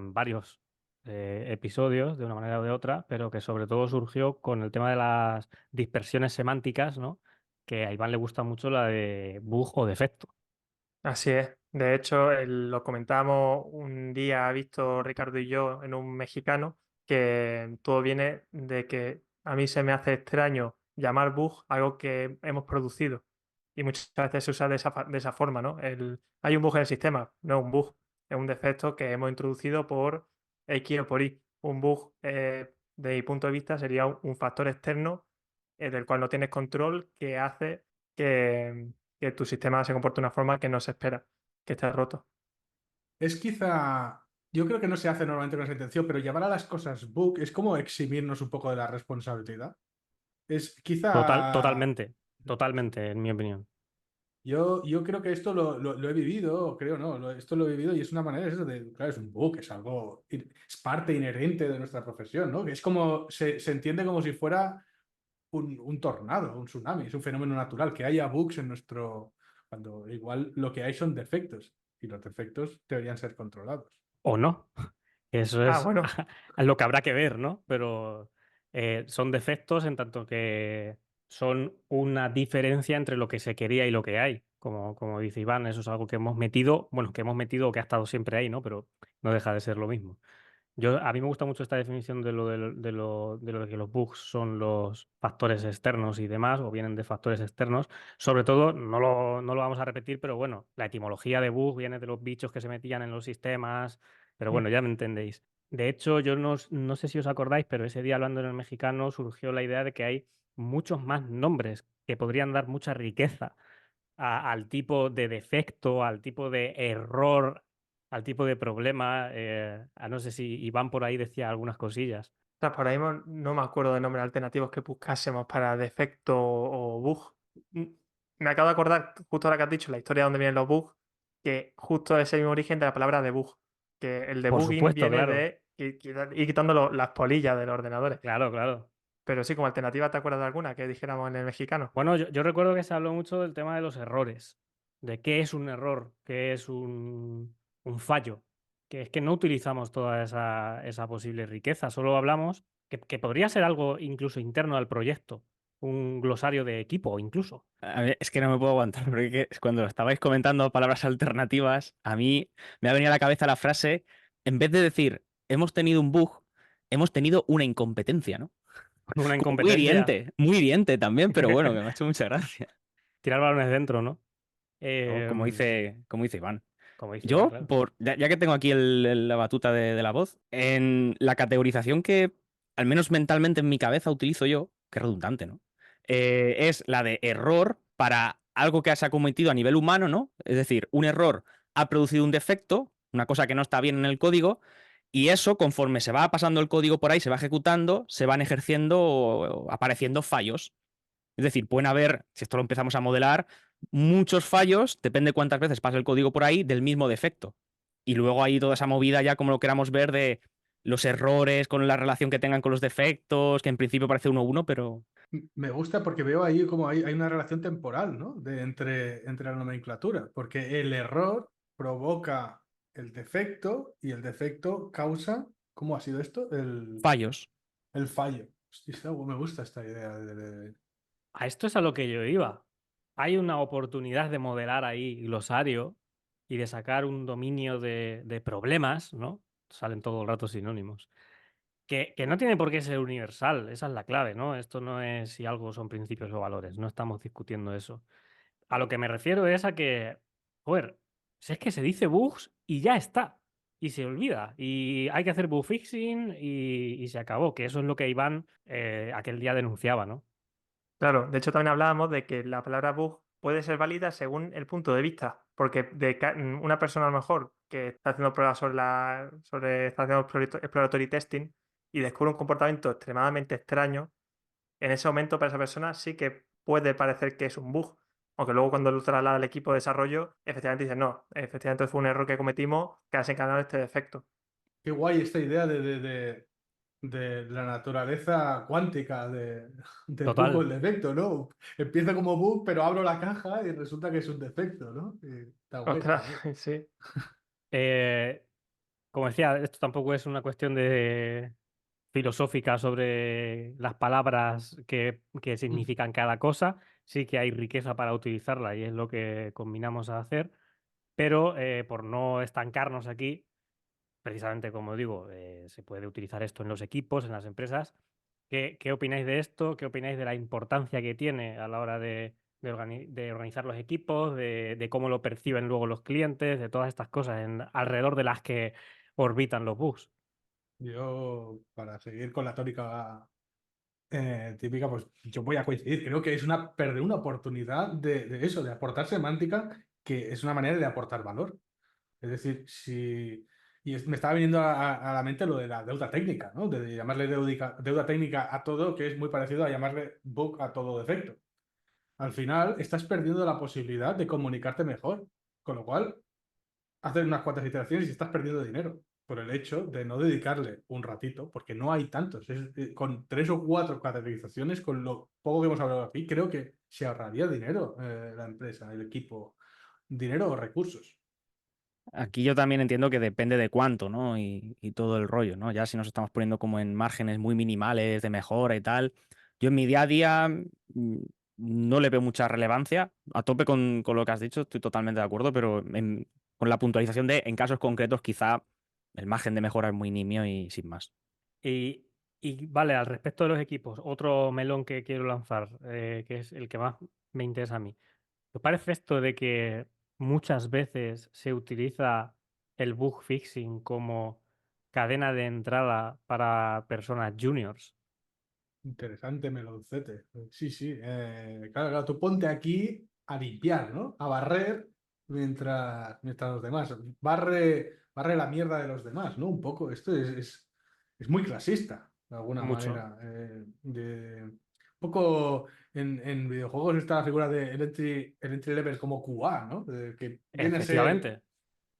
en varios episodios de una manera o de otra, pero que sobre todo surgió con el tema de las dispersiones semánticas, ¿no? Que a Iván le gusta mucho la de bug o defecto. Así es. De hecho, lo comentábamos un día, Víctor, Ricardo y yo, en un mexicano, que todo viene de que a mí se me hace extraño llamar bug algo que hemos producido. Y muchas veces se usa de esa forma, ¿no? Hay un bug en el sistema, no es un bug, es un defecto que hemos introducido por X o por Y. Un bug, de mi punto de vista, sería un factor externo del cual no tienes control que hace que tu sistema se comporte de una forma que no se espera, que esté roto. Es quizá, yo creo que no se hace normalmente con esa intención, pero llamar a las cosas bug es como eximirnos un poco de la responsabilidad. Es quizá, Totalmente, totalmente, en mi opinión. yo creo que esto lo he vivido, creo, ¿no? Esto lo he vivido y es una manera eso de, claro, es un bug, es algo, es parte inherente de nuestra profesión, ¿no? Que es como, se entiende como si fuera un tornado, un tsunami, es un fenómeno natural, que haya bugs en nuestro, cuando igual lo que hay son defectos y los defectos deberían ser controlados. O no. Eso Ah, es bueno, lo que habrá que ver, ¿no? Pero son defectos en tanto que son una diferencia entre lo que se quería y lo que hay. Como dice Iván, eso es algo que hemos metido, bueno, que hemos metido o que ha estado siempre ahí, ¿no? Pero no deja de ser lo mismo. A mí me gusta mucho esta definición de lo de que los bugs son los factores externos y demás, o vienen de factores externos. Sobre todo, no lo vamos a repetir, pero bueno, la etimología de bug viene de los bichos que se metían en los sistemas, pero bueno, ya me entendéis. De hecho, yo no sé si os acordáis, pero ese día hablando en el mexicano surgió la idea de que hay muchos más nombres que podrían dar mucha riqueza al tipo de defecto, al tipo de error, al tipo de problema. No sé si Iván por ahí decía algunas cosillas. sea, por ahí no me acuerdo de nombres alternativos que buscásemos para defecto o bug. Mm, Me acabo de acordar, justo ahora que has dicho la historia de dónde vienen los bugs, que justo es el mismo origen de la palabra debug, que el Por debugging supuesto, viene claro. de ir quitando las polillas de los ordenadores. Claro, claro. Pero sí, como alternativa, ¿te acuerdas de alguna que dijéramos en el mexicano? Bueno, yo recuerdo que se habló mucho del tema de los errores, de qué es un error, qué es un fallo, que es que no utilizamos toda esa posible riqueza, solo hablamos que podría ser algo incluso interno al proyecto, un glosario de equipo incluso. A ver, es que no me puedo aguantar, porque cuando estabais comentando palabras alternativas, a mí me ha venido a la cabeza la frase, en vez de decir, hemos tenido un bug, hemos tenido una incompetencia, ¿no? Una Como incompetencia, muy hiriente también, pero bueno, que me ha hecho mucha gracia. tirar balones dentro, ¿no? O Em, como dice Iván. Como dice Iván, Yo, claro. ya que tengo aquí la batuta de la voz, en la categorización que, al menos mentalmente en mi cabeza, utilizo yo, que es redundante, ¿no? Es la de error para algo que se ha cometido a nivel humano, ¿no? Es decir, un error ha producido un defecto, una cosa que no está bien en el código, y eso, conforme se va pasando el código por ahí, se va ejecutando, se van ejerciendo o apareciendo fallos. Es decir, pueden haber, si esto lo empezamos a modelar, muchos fallos, depende cuántas veces pasa el código por ahí, del mismo defecto. Y luego hay toda esa movida ya como lo queramos ver de los errores con la relación que tengan con los defectos, que en principio parece uno a uno, pero Me gusta porque veo ahí como hay una relación temporal, ¿no? Entre la nomenclatura, porque el error provoca el defecto y el defecto causa, ¿cómo ha sido esto? fallos. El fallo. Hostia, me gusta esta idea A esto es a lo que yo iba. Hay una oportunidad de modelar ahí glosario y de sacar un dominio de problemas, ¿no? Salen todo el rato sinónimos. Que no tiene por qué ser universal, esa es la clave, ¿no? Esto no es si algo son principios o valores, no estamos discutiendo eso. A lo que me refiero es a que, joder, si es que se dice bugs y ya está, y se olvida, y hay que hacer bug fixing y se acabó, que eso es lo que Iván aquel día denunciaba, ¿no? Claro, de hecho también hablábamos de que la palabra bug puede ser válida según el punto de vista, porque una persona a lo mejor que está haciendo pruebas está haciendo exploratory testing y descubre un comportamiento extremadamente extraño, en ese momento para esa persona sí que puede parecer que es un bug, aunque luego cuando lo traslada al equipo de desarrollo, efectivamente dice no, efectivamente fue un error que cometimos que ha desencadenado este defecto. Qué guay esta idea de la naturaleza cuántica del bug o Total. el defecto, ¿no? Empieza como bug, pero abro la caja y resulta que es un defecto, ¿no? Está guay, está Ostras, guay. sí. Eh, como decía, esto tampoco es una cuestión de filosófica sobre las palabras que significan cada cosa. Sí que hay riqueza para utilizarla y es lo que combinamos a hacer, pero por no estancarnos aquí, precisamente como digo, se puede utilizar esto en los equipos, en las empresas. ¿Qué opináis de esto? ¿Qué opináis de la importancia que tiene a la hora de organizar los equipos, de cómo lo perciben luego los clientes, de todas estas cosas alrededor de las que orbitan los bugs? Yo, para seguir con la tónica típica, pues yo voy a coincidir. Creo que es perder una oportunidad de eso, de aportar semántica, que es una manera de aportar valor. Es decir, si. Me estaba viniendo a la mente lo de la deuda técnica, ¿no? De llamarle deuda técnica a todo, que es muy parecido a llamarle bug a todo defecto. Al final, estás perdiendo la posibilidad de comunicarte mejor. Con lo cual, hacer unas cuantas iteraciones y estás perdiendo dinero por el hecho de no dedicarle un ratito, porque no hay tantos. Con 3 o 4 categorizaciones, con lo poco que hemos hablado aquí, creo que se ahorraría dinero la empresa, el equipo, dinero o recursos. Aquí yo también entiendo que depende de cuánto, ¿no? Y todo el rollo, ¿no? Ya si nos estamos poniendo como en márgenes muy minimales de mejora y tal. Yo en mi día a día no le veo mucha relevancia. A tope con lo que has dicho, estoy totalmente de acuerdo, pero con la puntualización de en casos concretos quizá el margen de mejora es muy nimio y sin más. Y, vale, al respecto de los equipos, otro melón que quiero lanzar, que es el que más me interesa a mí. ¿Te parece esto de que muchas veces se utiliza el bug fixing como cadena de entrada para personas juniors? Interesante, meloncete. Sí, sí. Claro, claro, tú ponte aquí a limpiar, ¿no? A barrer mientras los demás. Barre la mierda de los demás, ¿no? Un poco. Esto es muy clasista, de alguna Mucho, manera. Un poco en videojuegos está la figura del el entry level como QA, ¿no? Que viene a ser efectivamente,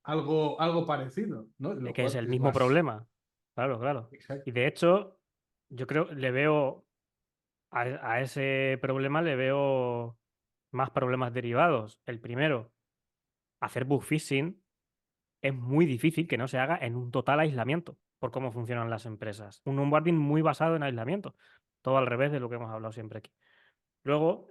algo parecido, ¿no? Lo que es cual el es mismo más. problema. Claro, claro. Y Exacto. de hecho, yo creo, le veo a ese problema le veo más problemas derivados. El primero, hacer bug fixing es muy difícil que no se haga en un total aislamiento por cómo funcionan las empresas. Un onboarding muy basado en aislamiento. Todo al revés de lo que hemos hablado siempre aquí. Luego,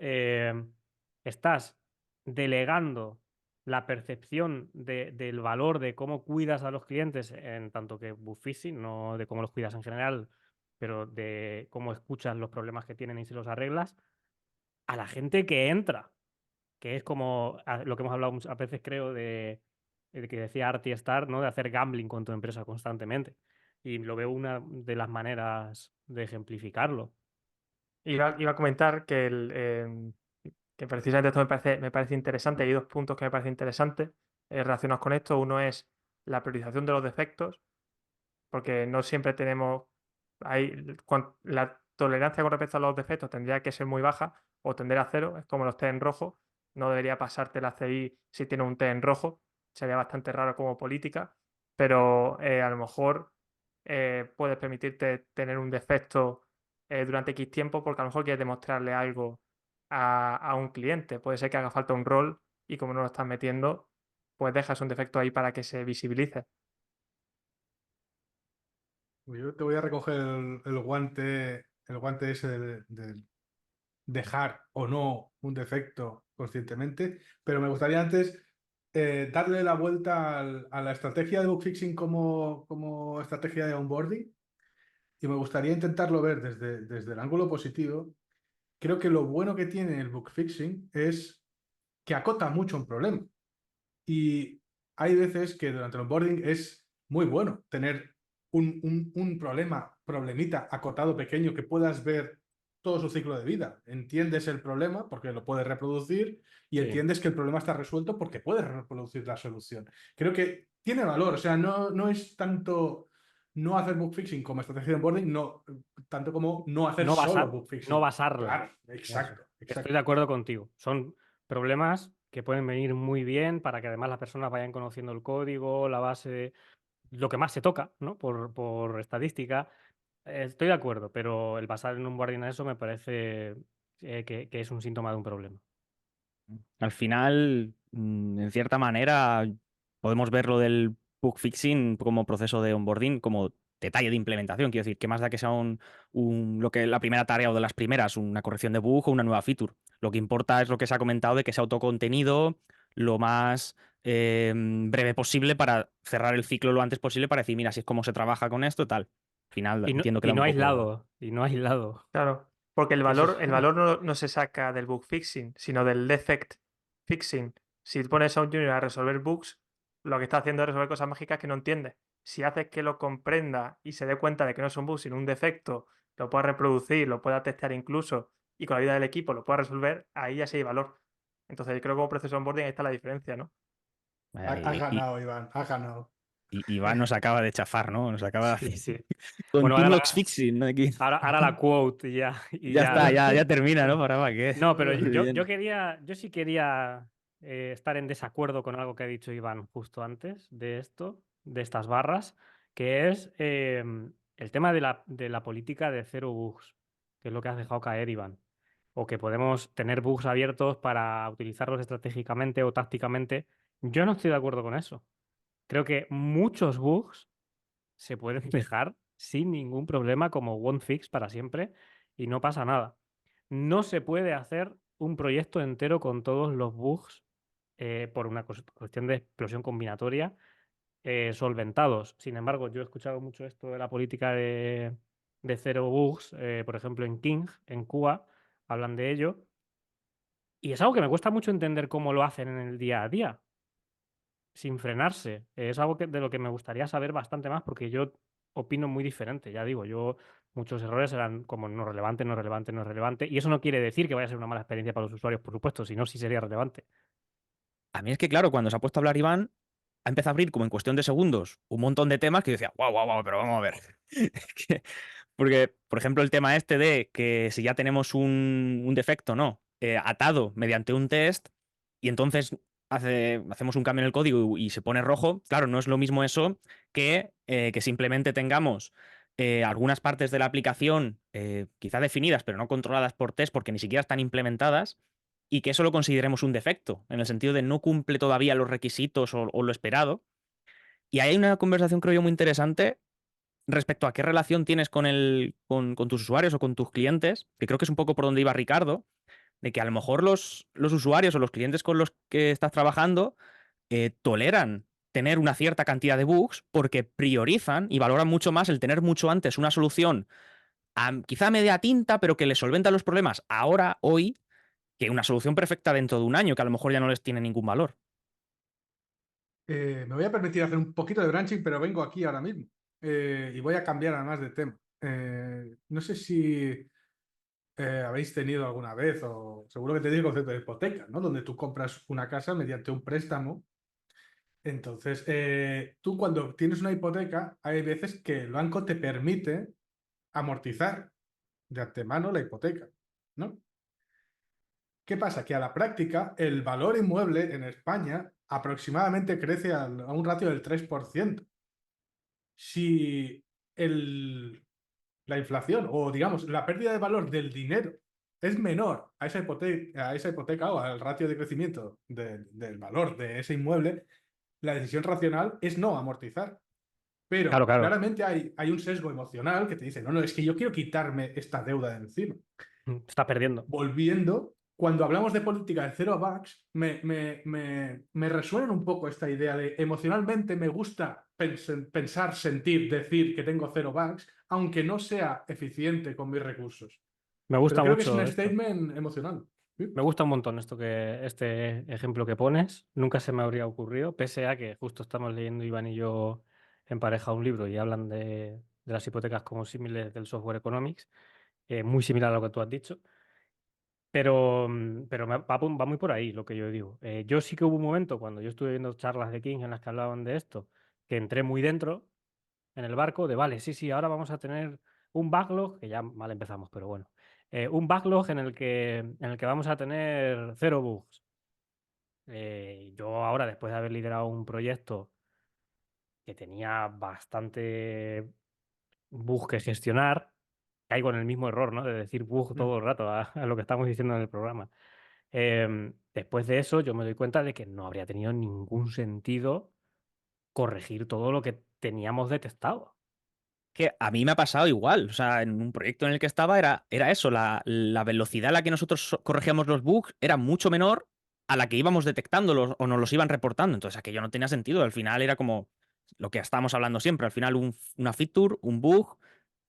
estás delegando la percepción del valor de cómo cuidas a los clientes, en tanto que bug fixing, no de cómo los cuidas en general, pero de cómo escuchas los problemas que tienen y si los arreglas, a la gente que entra, que es como lo que hemos hablado muchas veces, creo, de que decía Artie Star, ¿no? De hacer gambling con tu empresa constantemente. Y lo veo una de las maneras de ejemplificarlo. Iba a comentar que precisamente esto me parece interesante. Hay dos puntos que me parecen interesantes relacionados con esto. Uno es la priorización de los defectos, porque no siempre tenemos. La tolerancia con respecto a los defectos tendría que ser muy baja o tender a cero, es como los T en rojo. No debería pasarte la CI si tiene un T en rojo. Sería bastante raro como política, pero a lo mejor puedes permitirte tener un defecto durante X tiempo porque a lo mejor quieres demostrarle algo a un cliente. Puede ser que haga falta un rol y como no lo estás metiendo, pues dejas un defecto ahí para que se visibilice. Yo te voy a recoger el guante ese del dejar o no un defecto conscientemente, pero me gustaría antes darle la vuelta a la estrategia de bug fixing como estrategia de onboarding y me gustaría intentarlo ver desde el ángulo positivo. Creo que lo bueno que tiene el bug fixing es que acota mucho un problema. Y hay veces que durante el onboarding es muy bueno tener un problemita acotado pequeño que puedas ver todo su ciclo de vida. Entiendes el problema porque lo puedes reproducir y Sí. entiendes que el problema está resuelto porque puedes reproducir la solución. Creo que tiene valor, o sea, no es tanto no hacer bug fixing como estrategia de onboarding, no tanto como no hacer No solo basar, bug no fixing. basarla. Claro, Eso. exacto, Estoy exacto. de acuerdo contigo. Son problemas que pueden venir muy bien para que además las personas vayan conociendo el código, la base, lo que más se toca, ¿no? Por estadística. Estoy de acuerdo, pero el basar en un guardián a eso me parece que es un síntoma de un problema. Al final, en cierta manera, podemos ver lo del bug fixing como proceso de onboarding, como detalle de implementación. Quiero decir, ¿qué más da que sea lo que la primera tarea o de las primeras, una corrección de bug o una nueva feature? Lo que importa es lo que se ha comentado de que sea autocontenido lo más breve posible para cerrar el ciclo lo antes posible para decir, mira, así es como se trabaja con esto, tal. Al final Y no, entiendo que y da un no poco... aislado, y no aislado. Claro, porque el Que eso valor, es- el valor no se saca del bug fixing, sino del defect fixing. Si pones a un junior a resolver bugs, lo que está haciendo es resolver cosas mágicas que no entiende. Si haces que lo comprenda y se dé cuenta de que no es un bug, sino un defecto, lo pueda reproducir, lo pueda testear incluso, y con la ayuda del equipo lo pueda resolver, ahí ya sí hay valor. Entonces, yo creo que como proceso de onboarding ahí está la diferencia, ¿no? Has ganado, Iván, has ganado. Iván nos acaba de chafar, ¿no? Nos acaba Sí, sí. con Bueno, ahora Tunlock's fixing, ¿no? Aquí. ahora la quote y ya. Y Ya está, ya. ya termina, ¿no? ¿Para qué? No, pero Muy bien. yo sí quería estar en desacuerdo con algo que ha dicho Iván justo antes de esto, de estas barras, que es el tema de la política de cero bugs, que es lo que has dejado caer, Iván. O que podemos tener bugs abiertos para utilizarlos estratégicamente o tácticamente. Yo no estoy de acuerdo con eso. Creo que muchos bugs se pueden dejar sin ningún problema como one fix para siempre y no pasa nada. No se puede hacer un proyecto entero con todos los bugs por una cuestión de explosión combinatoria solventados. Sin embargo, yo he escuchado mucho esto de la política de cero bugs, por ejemplo en King, en Cuba, hablan de ello. Y es algo que me cuesta mucho entender cómo lo hacen en el día a día sin frenarse. Es algo de lo que me gustaría saber bastante más porque yo opino muy diferente. Ya digo, yo muchos errores eran como no relevante, no relevante, no relevante. Y eso no quiere decir que vaya a ser una mala experiencia para los usuarios, por supuesto, si no, sí sería relevante. A mí es que, claro, cuando se ha puesto a hablar Iván, ha empezado a abrir como en cuestión de segundos un montón de temas que yo decía, guau, guau, guau, pero vamos a ver. Porque, por ejemplo, el tema este de que si ya tenemos un defecto, ¿no? Atado mediante un test y entonces hacemos un cambio en el código y se pone rojo, claro, no es lo mismo eso que simplemente tengamos algunas partes de la aplicación quizá definidas, pero no controladas por test porque ni siquiera están implementadas y que eso lo consideremos un defecto, en el sentido de no cumple todavía los requisitos o lo esperado. Y ahí hay una conversación, creo yo, muy interesante respecto a qué relación tienes con tus usuarios o con tus clientes, que creo que es un poco por donde iba Ricardo, de que a lo mejor los usuarios o los clientes con los que estás trabajando toleran tener una cierta cantidad de bugs porque priorizan y valoran mucho más el tener mucho antes una solución quizá a media tinta, pero que les solventa los problemas ahora, hoy, que una solución perfecta dentro de un año, que a lo mejor ya no les tiene ningún valor. Me voy a permitir hacer un poquito de branching, pero vengo aquí ahora mismo. Y voy a cambiar además de tema. No sé si habéis tenido alguna vez, o seguro que tenéis el concepto de hipoteca, ¿no? Donde tú compras una casa mediante un préstamo. Entonces, tú cuando tienes una hipoteca, hay veces que el banco te permite amortizar de antemano la hipoteca, ¿no? ¿Qué pasa? Que a la práctica el valor inmueble en España aproximadamente crece a un ratio del 3%. Si la inflación o, digamos, la pérdida de valor del dinero es menor a esa hipoteca o al ratio de crecimiento del valor de ese inmueble, la decisión racional es no amortizar. Claro, Pero claro. claramente hay un sesgo emocional que te dice, no, no, es que yo quiero quitarme esta deuda de encima. Está perdiendo. Volviendo, cuando hablamos de política de cero bugs, me resuena un poco esta idea de emocionalmente me gusta pensar, sentir, decir que tengo cero bugs, aunque no sea eficiente con mis recursos. Me Pero gusta creo que es mucho un esto. statement emocional. ¿Sí? Me gusta un montón este ejemplo que pones. Nunca se me habría ocurrido, pese a que justo estamos leyendo Iván y yo en pareja un libro y hablan de las hipotecas como símiles del software economics, muy similar a lo que tú has dicho. Pero va muy por ahí lo que yo digo. Yo sí que hubo un momento cuando yo estuve viendo charlas de King en las que hablaban de esto, que entré muy dentro en el barco de, vale, sí, sí, ahora vamos a tener un backlog, que ya mal empezamos, pero bueno, un backlog en el que vamos a tener cero bugs. Yo ahora, después de haber liderado un proyecto que tenía bastante bugs que gestionar, caigo en el mismo error, ¿no? De decir bug Mm. todo el rato a lo que estamos diciendo en el programa. Después de eso, yo me doy cuenta de que no habría tenido ningún sentido corregir todo lo que teníamos detectado. Que a mí me ha pasado igual. O sea, en un proyecto en el que estaba era eso, la velocidad a la que nosotros corregíamos los bugs era mucho menor a la que íbamos detectándolos o nos los iban reportando. Entonces aquello no tenía sentido. Al final era como lo que estábamos hablando siempre. Al final una feature, un bug,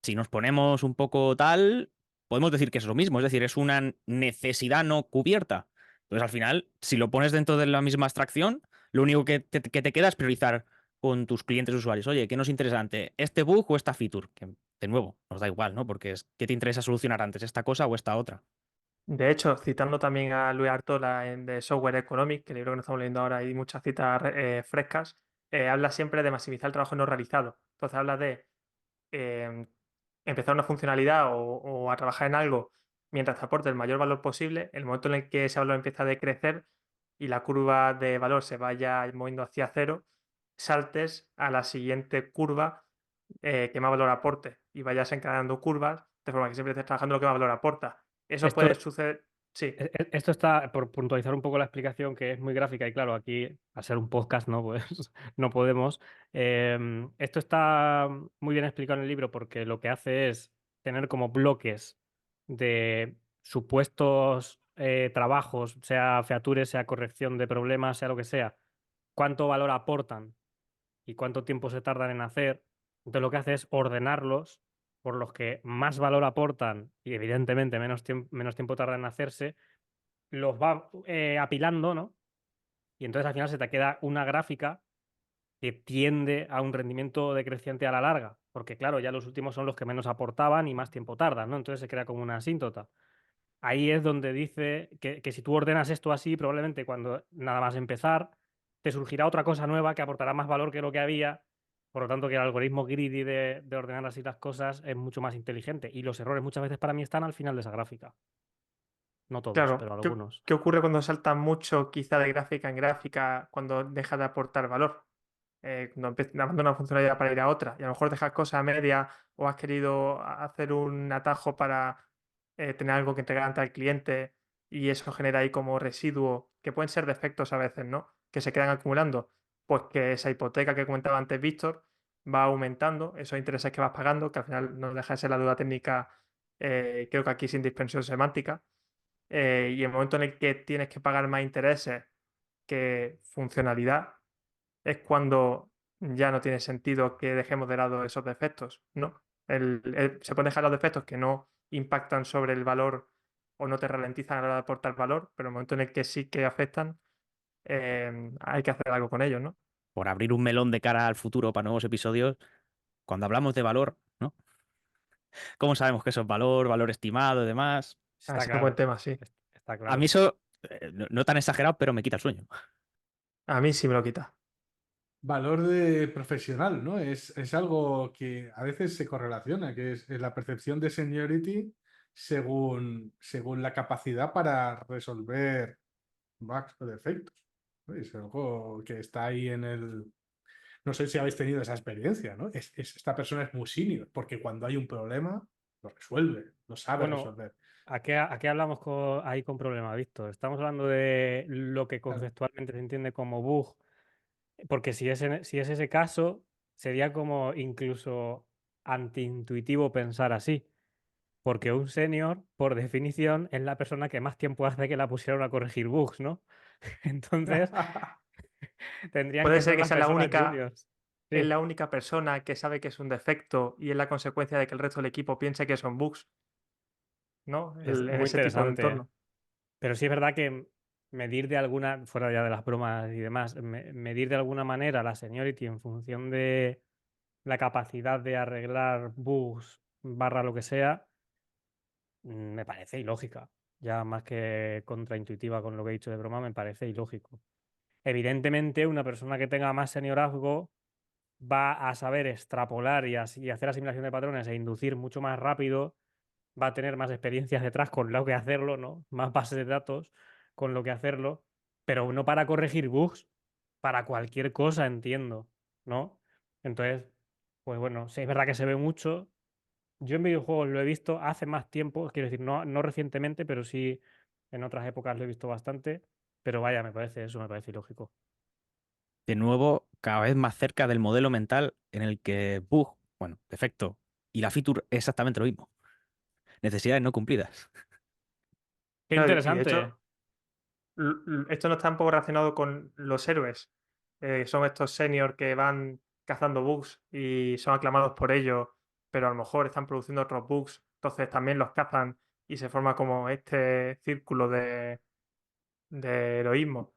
si nos ponemos un poco tal, podemos decir que es lo mismo. Es decir, es una necesidad no cubierta. Entonces al final, si lo pones dentro de la misma abstracción, lo único que te queda es priorizar con tus clientes usuarios. Oye, ¿qué nos interesa antes? ¿Este bug o esta feature? Que, de nuevo, nos da igual, ¿no? Porque ¿qué te interesa solucionar antes? ¿Esta cosa o esta otra? De hecho, citando también a Luis Artola en The Software Economics, que el libro que nos estamos leyendo ahora hay muchas citas frescas, habla siempre de maximizar el trabajo no realizado. Entonces habla de eh, empezar una funcionalidad o a trabajar en algo mientras te aporte el mayor valor posible. El momento en el que ese valor empieza a decrecer y la curva de valor se vaya moviendo hacia cero, saltes a la siguiente curva que más valor aporte y vayas encadenando curvas de forma que siempre estés trabajando lo que más valor aporta. Eso Esto, puede suceder, sí, Esto está, por puntualizar un poco la explicación, que es muy gráfica y claro, aquí, al ser un podcast, no, pues, no podemos. Esto está muy bien explicado en el libro porque lo que hace es tener como bloques de supuestos trabajos, sea features, sea corrección de problemas, sea lo que sea, cuánto valor aportan y cuánto tiempo se tardan en hacer. Entonces lo que hace es ordenarlos por los que más valor aportan y evidentemente menos tiempo tardan en hacerse, los va apilando, ¿no? Y entonces al final se te queda una gráfica que tiende a un rendimiento decreciente a la larga, porque claro, ya los últimos son los que menos aportaban y más tiempo tardan, ¿no? Entonces se crea como una asíntota. Ahí es donde dice que si tú ordenas esto así, probablemente cuando nada más empezar, te surgirá otra cosa nueva que aportará más valor que lo que había. Por lo tanto, que el algoritmo greedy de ordenar así las cosas es mucho más inteligente. Y los errores muchas veces para mí están al final de esa gráfica. No todos, claro. pero ¿Qué, algunos. qué ocurre cuando saltas mucho quizá de gráfica en gráfica cuando deja de aportar valor? Cuando abandona una funcionalidad para ir a otra y a lo mejor dejas cosas a media o has querido hacer un atajo para tener algo que entregar ante el cliente y eso genera ahí como residuo, que pueden ser defectos a veces, ¿no? Que se quedan acumulando. Pues que esa hipoteca que comentaba antes Víctor va aumentando, esos intereses que vas pagando, que al final no deja de ser la deuda técnica, creo que aquí sin dispensión semántica, y el momento en el que tienes que pagar más intereses que funcionalidad es cuando ya no tiene sentido que dejemos de lado esos defectos, ¿no? Se pueden dejar los defectos que no impactan sobre el valor o no te ralentizan a la hora de aportar valor, pero en el momento en el que sí que afectan, hay que hacer algo con ellos, ¿no? Por abrir un melón de cara al futuro para nuevos episodios, cuando hablamos de valor, ¿no? ¿Cómo sabemos que eso es valor, valor estimado y demás? Ah, Está ese es un buen claro, tema, sí. está A mí claro. eso, no tan exagerado, pero me quita el sueño. A mí sí me lo quita. Valor de profesional, ¿no? Es algo que a veces se correlaciona, que es la percepción de seniority según la capacidad para resolver bugs o defectos, ¿no? Es algo que está ahí en el... No sé si habéis tenido esa experiencia, ¿no? Esta persona es muy senior, porque cuando hay un problema, lo resuelve, lo sabe Bueno, resolver. a qué hablamos ahí con problema, Víctor? Estamos hablando de lo que Claro. conceptualmente se entiende como bug, porque si es ese caso, sería como incluso antiintuitivo pensar así, porque un senior, por definición, es la persona que más tiempo hace que la pusieron a corregir bugs, ¿no? Entonces, tendrían Puede que ser ser que las sea la personas única, juniors. es Sí, la única persona que sabe que es un defecto y es la consecuencia de que el resto del equipo piense que son bugs, ¿no? es En muy ese tipo de interesante. entorno. Pero sí es verdad que medir de alguna, fuera ya de las bromas y demás, medir de alguna manera la seniority en función de la capacidad de arreglar bugs barra lo que sea, me parece ilógica. Ya más que contraintuitiva con lo que he dicho de broma, me parece ilógico. Evidentemente, una persona que tenga más seniorazgo va a saber extrapolar y hacer asimilación de patrones e inducir mucho más rápido, va a tener más experiencias detrás con lo que hacerlo, ¿no? Más bases de datos con lo que hacerlo, pero no para corregir bugs, para cualquier cosa, entiendo, ¿no? Entonces, pues bueno, sí es verdad que se ve mucho. Yo en videojuegos lo he visto hace más tiempo, quiero decir, no recientemente, pero sí en otras épocas lo he visto bastante. Pero vaya, me parece eso, me parece ilógico. De nuevo, cada vez más cerca del modelo mental en el que bug, bueno, defecto y la feature es exactamente lo mismo. Necesidades no cumplidas. Qué Claro, y de interesante. hecho, esto no está un poco relacionado con los héroes. Son estos seniors que van cazando bugs y son aclamados por ello, pero a lo mejor están produciendo otros bugs, entonces también los cazan y se forma como este círculo de heroísmo.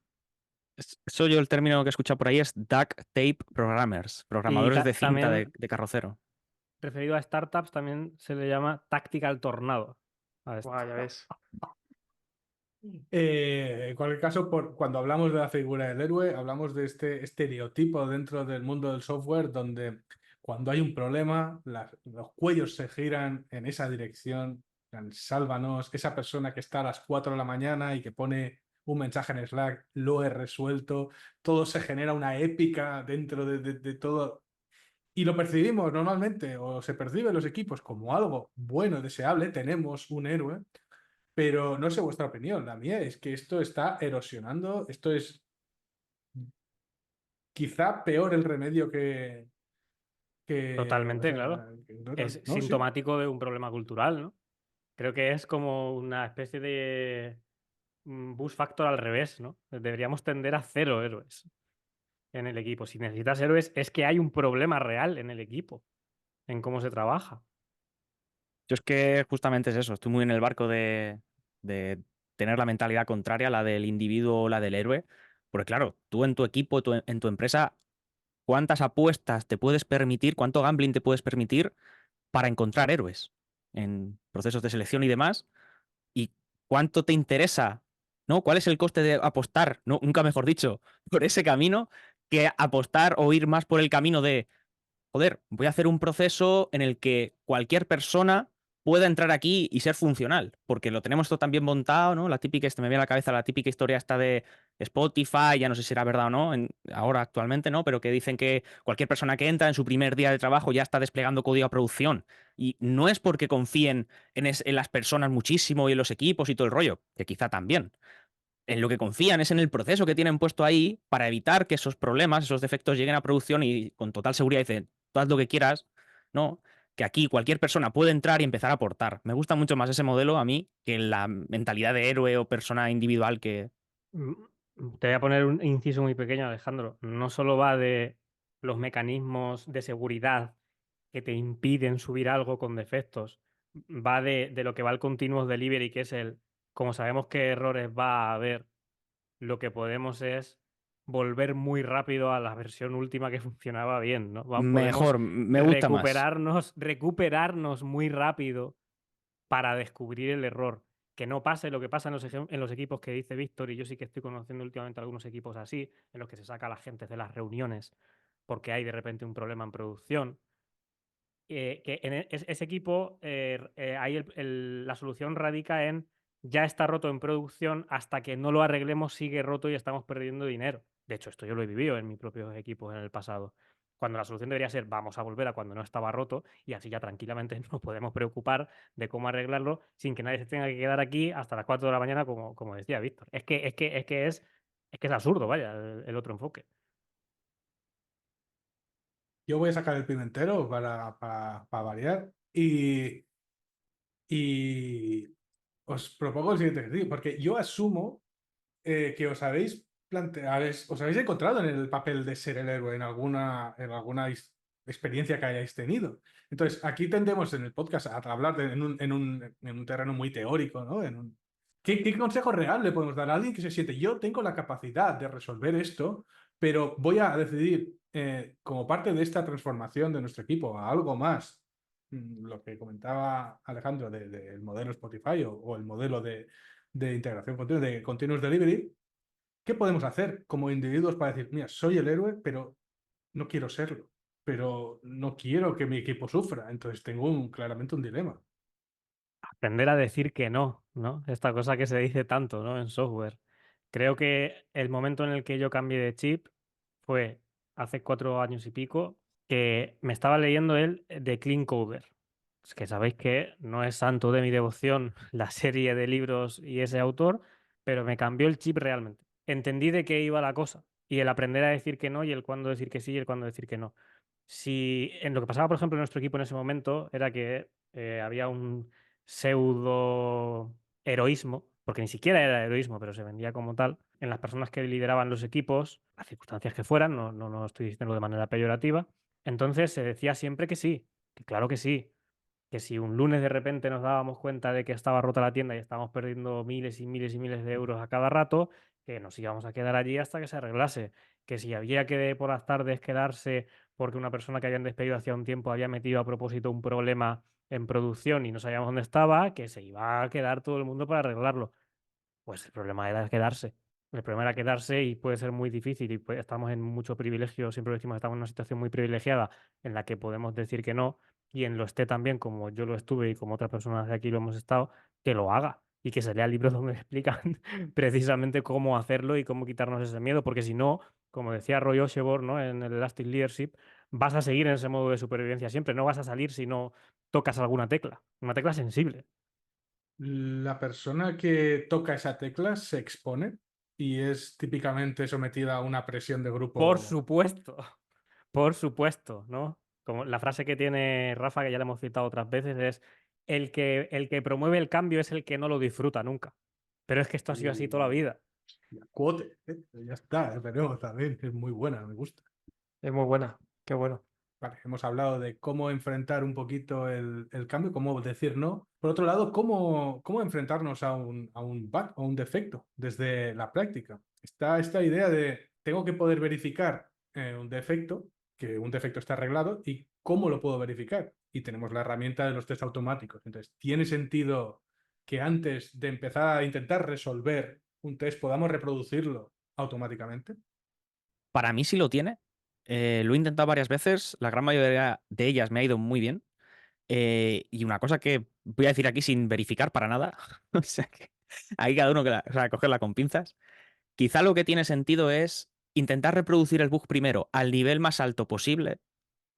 Eso yo el término que he escuchado por ahí es duct tape programmers, Y programadores de cinta también, de carrocero. referido a startups, también se le llama Tactical Tornado. A esto. Guau, ya ves. En cualquier caso, cuando hablamos de la figura del héroe, hablamos de este estereotipo dentro del mundo del software donde cuando hay un problema, los cuellos se giran en esa dirección, en sálvanos, esa persona que está a las 4 de la mañana y que pone un mensaje en Slack, lo he resuelto, todo se genera una épica dentro de todo. Y lo percibimos normalmente, o se percibe en los equipos como algo bueno, deseable, tenemos un héroe, pero no sé vuestra opinión. La mía es que esto está erosionando. Esto es quizá peor el remedio o Totalmente, claro. sea, Es no, sí. sintomático de un problema cultural, ¿no? Creo que es como una especie de boost factor al revés, ¿no? Deberíamos tender a cero héroes en el equipo. Si necesitas héroes, es que hay un problema real en el equipo, en cómo se trabaja. Yo es que justamente es eso, estoy muy en el barco de tener la mentalidad contraria a la del individuo o la del héroe, porque claro, tú en tu equipo, en tu empresa, ¿cuántas apuestas te puedes permitir, cuánto gambling te puedes permitir para encontrar héroes en procesos de selección y demás? ¿Y cuánto te interesa, ¿no? ¿Cuál es el coste de apostar, no, nunca mejor dicho, por ese camino que apostar o ir más por el camino de joder, voy a hacer un proceso en el que cualquier persona pueda entrar aquí y ser funcional, porque lo tenemos todo tan bien montado, ¿no? La típica, me viene a la cabeza la típica historia esta de Spotify, ya no sé si era verdad o no, ahora actualmente, ¿no? Pero que dicen que cualquier persona que entra en su primer día de trabajo ya está desplegando código a producción. Y no es porque confíen en las personas muchísimo y en los equipos y todo el rollo, que quizá también, en lo que confían es en el proceso que tienen puesto ahí para evitar que esos problemas, esos defectos lleguen a producción y con total seguridad dicen, tú haz lo que quieras, ¿no? Que aquí cualquier persona puede entrar y empezar a aportar. Me gusta mucho más ese modelo a mí que la mentalidad de héroe o persona individual que... Te voy a poner un inciso muy pequeño, Alejandro. No solo va de los mecanismos de seguridad que te impiden subir algo con defectos, va de lo que va al continuous delivery, que es como sabemos qué errores va a haber, lo que podemos es volver muy rápido a la versión última que funcionaba bien, ¿no? Podemos Mejor, me gusta más. recuperarnos muy rápido para descubrir el error. Que no pase lo que pasa en los equipos que dice Víctor, y yo sí que estoy conociendo últimamente algunos equipos así, en los que se saca a la gente de las reuniones porque hay de repente un problema en producción. Que en ese equipo, ahí la solución radica en ya está roto en producción, hasta que no lo arreglemos sigue roto y estamos perdiendo dinero. De hecho, esto yo lo he vivido en mis propios equipos en el pasado. Cuando la solución debería ser vamos a volver a cuando no estaba roto y así ya tranquilamente nos podemos preocupar de cómo arreglarlo sin que nadie se tenga que quedar aquí hasta las 4 de la mañana, como decía Víctor. Es que es absurdo, vaya, el otro enfoque. Yo voy a sacar el pimentero para variar y os propongo el siguiente ejercicio, porque yo asumo que os habéis os habéis encontrado en el papel de ser el héroe en alguna experiencia que hayáis tenido. Entonces, aquí tendemos en el podcast a hablar en un terreno muy teórico, ¿no? ¿Qué consejo real le podemos dar a alguien que se siente, yo tengo la capacidad de resolver esto, pero voy a decidir, como parte de esta transformación de nuestro equipo a algo más, lo que comentaba Alejandro del modelo Spotify o el modelo de integración continua, de continuous delivery? ¿Qué podemos hacer como individuos para decir, mira, soy el héroe, pero no quiero serlo, pero no quiero que mi equipo sufra? Entonces tengo claramente un dilema. Aprender a decir que no, ¿no? Esta cosa que se dice tanto, ¿no? En software. Creo que el momento en el que yo cambié de chip fue hace 4 años y pico, que me estaba leyendo el de Clean Coder. Es que sabéis que no es santo de mi devoción la serie de libros y ese autor, pero me cambió el chip realmente. Entendí de qué iba la cosa y el aprender a decir que no y el cuándo decir que sí y el cuándo decir que no. Si en lo que pasaba, por ejemplo, en nuestro equipo en ese momento era que había un pseudo heroísmo, porque ni siquiera era heroísmo, pero se vendía como tal, en las personas que lideraban los equipos, las circunstancias que fueran, no lo estoy diciendo de manera peyorativa. Entonces se decía siempre que sí, que claro que sí, que si un lunes de repente nos dábamos cuenta de que estaba rota la tienda y estábamos perdiendo miles y miles y miles de euros a cada rato, que nos íbamos a quedar allí hasta que se arreglase. Que si había que por las tardes quedarse porque una persona que habían despedido hacía un tiempo había metido a propósito un problema en producción y no sabíamos dónde estaba, que se iba a quedar todo el mundo para arreglarlo. Pues el problema era quedarse. El problema era quedarse y puede ser muy difícil y estamos en mucho privilegio, siempre decimos que estamos en una situación muy privilegiada en la que podemos decir que no y en lo esté también como yo lo estuve y como otras personas de aquí lo hemos estado, que lo haga y que se lea libros donde explican precisamente cómo hacerlo y cómo quitarnos ese miedo, porque si no, como decía Roy Osborne, ¿no? En el Elastic Leadership, vas a seguir en ese modo de supervivencia siempre, no vas a salir si no tocas alguna tecla, una tecla sensible. La persona que toca esa tecla se expone y es típicamente sometida a una presión de Por grupo. supuesto. Por supuesto, ¿no? Como la frase que tiene Rafa, que ya le hemos citado otras veces, es el que promueve el cambio es el que no lo disfruta nunca. Pero es que esto ha sido así toda la vida. Quote, ya está, veremos también, es muy buena, me gusta. Es muy buena, qué bueno. Vale, hemos hablado de cómo enfrentar un poquito el cambio, cómo decir no. Por otro lado, cómo enfrentarnos a un bug o un defecto desde la práctica. Está esta idea de tengo que poder verificar un defecto, que un defecto está arreglado, y cómo lo puedo verificar. Y tenemos la herramienta de los test automáticos. Entonces, ¿tiene sentido que antes de empezar a intentar resolver un test podamos reproducirlo automáticamente? Para mí sí lo tiene. Lo he intentado varias veces, la gran mayoría de ellas me ha ido muy bien. Y una cosa que voy a decir aquí sin verificar para nada, o sea que ahí cada uno o sea, cogerla con pinzas. Quizá lo que tiene sentido es intentar reproducir el bug primero al nivel más alto posible,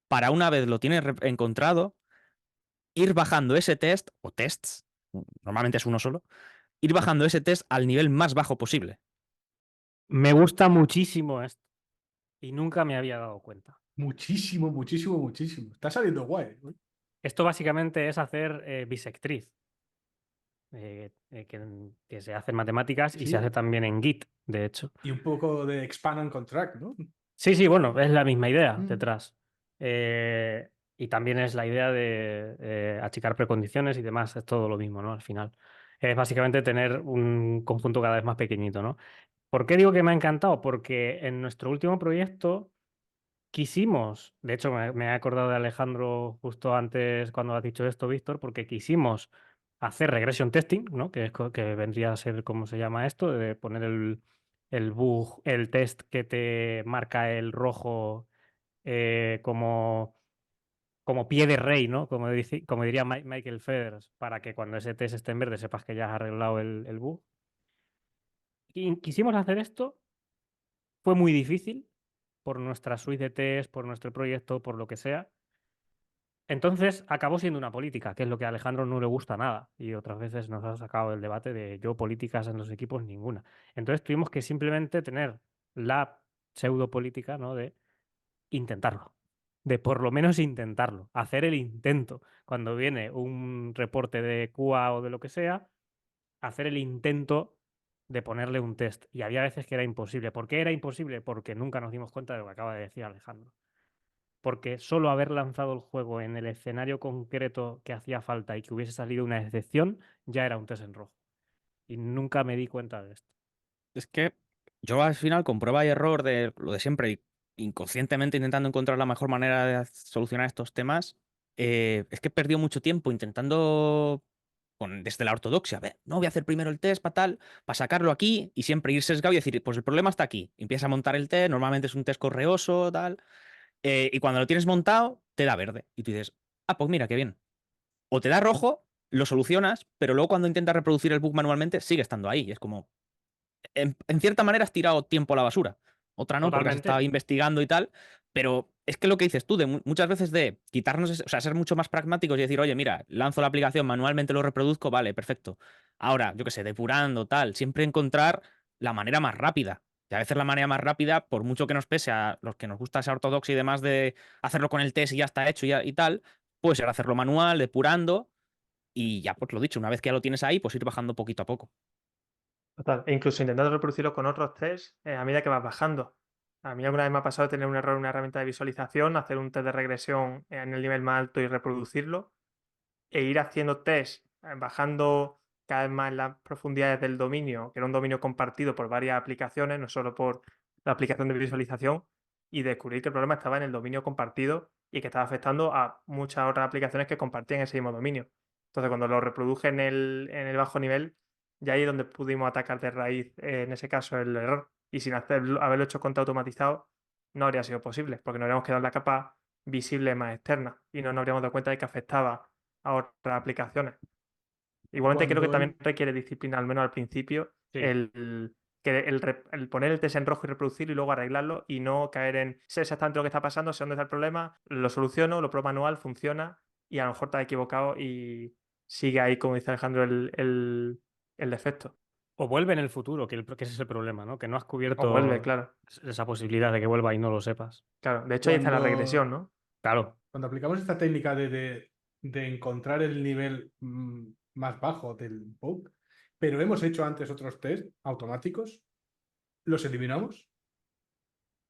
para una vez lo tienes encontrado, ir bajando ese test, o tests, normalmente es uno solo, ir bajando ese test al nivel más bajo posible. Me gusta muchísimo esto y nunca me había dado cuenta. Muchísimo, muchísimo, muchísimo. Está saliendo guay, ¿eh? Esto básicamente es hacer bisectriz, que se hace en matemáticas y se hace Sí, también en Git, de hecho. y un poco de expand and contract, ¿no? Sí, sí, bueno, es la misma idea Mm. detrás. Y también es la idea de achicar precondiciones y demás, es todo lo mismo, ¿no? Al final. Es básicamente tener un conjunto cada vez más pequeñito, ¿no? ¿Por qué digo que me ha encantado? Porque en nuestro último proyecto quisimos, de hecho me he acordado de Alejandro justo antes cuando has dicho esto, Víctor, porque quisimos hacer regression testing, ¿no? Que, que vendría a ser, ¿cómo se llama esto? De poner el bug, el test que te marca el rojo como, como pie de rey, ¿no? Como diría Michael Feathers, para que cuando ese test esté en verde sepas que ya has arreglado el bug. Y quisimos hacer esto, fue muy difícil por nuestra suite de test, por nuestro proyecto, por lo que sea. Entonces acabó siendo una política, que es lo que a Alejandro no le gusta nada. Y otras veces nos ha sacado el debate de yo políticas en los equipos ninguna. Entonces tuvimos que simplemente tener la pseudo política, ¿no? De intentarlo. De por lo menos intentarlo. Hacer el intento. Cuando viene un reporte de QA o de lo que sea, hacer el intento de ponerle un test. Y había veces que era imposible. ¿Por qué era imposible? Porque nunca nos dimos cuenta de lo que acaba de decir Alejandro. Porque solo haber lanzado el juego en el escenario concreto que hacía falta y que hubiese salido una excepción, ya era un test en rojo. Y nunca me di cuenta de esto. Es que yo al final, con prueba y error de lo de siempre, y inconscientemente intentando encontrar la mejor manera de solucionar estos temas, es que he perdido mucho tiempo intentando, desde la ortodoxia, no voy a hacer primero el test para sacarlo aquí y siempre ir sesgado y decir, pues el problema está aquí. Empieza a montar el test, normalmente es un test correoso, tal, y cuando lo tienes montado, te da verde. Y tú dices, ah, pues mira, qué bien. O te da rojo, lo solucionas, pero luego cuando intentas reproducir el bug manualmente, sigue estando ahí. Y es como, en cierta manera has tirado tiempo a la basura. Otra no, porque has estado Totalmente. investigando y tal. Pero es que lo que dices tú, de muchas veces de quitarnos, o sea, ser mucho más pragmáticos y decir, oye, mira, lanzo la aplicación, manualmente lo reproduzco, vale, perfecto. Ahora, yo qué sé, depurando, tal, siempre encontrar la manera más rápida. Y a veces la manera más rápida, por mucho que nos pese a los que nos gusta esa ortodoxia y demás de hacerlo con el test y ya está hecho y tal, puede ser hacerlo manual, depurando y ya, pues lo dicho, una vez que ya lo tienes ahí, pues ir bajando poquito a poco. Total. E incluso intentando reproducirlo con otros tests a medida que vas bajando. A mí alguna vez me ha pasado tener un error en una herramienta de visualización, hacer un test de regresión en el nivel más alto y reproducirlo, e ir haciendo test, bajando cada vez más las profundidades del dominio, que era un dominio compartido por varias aplicaciones, no solo por la aplicación de visualización, y descubrir que el problema estaba en el dominio compartido y que estaba afectando a muchas otras aplicaciones que compartían ese mismo dominio. Entonces, cuando lo reproduje en el bajo nivel, ya ahí es donde pudimos atacar de raíz, en ese caso, el error. Y sin haberlo hecho con automatizado, no habría sido posible, porque nos habríamos quedado en la capa visible más externa y no nos habríamos dado cuenta de que afectaba a otras aplicaciones. Igualmente creo que Cuando también requiere disciplina, al menos al principio, Sí. el poner el test en rojo y reproducirlo y luego arreglarlo y no caer en sé exactamente lo que está pasando, sé dónde está el problema, lo soluciono, lo pruebo manual, funciona y a lo mejor te has equivocado y sigue ahí, como dice Alejandro, el defecto. O vuelve en el futuro, que ese es el problema, ¿no? Que no has O vuelve, cubierto claro. esa posibilidad de que vuelva y no lo sepas. Claro. De hecho, ahí está la regresión, Cuando, ¿no? Claro. cuando aplicamos esta técnica de encontrar el nivel más bajo del bug, pero hemos hecho antes otros test automáticos, los eliminamos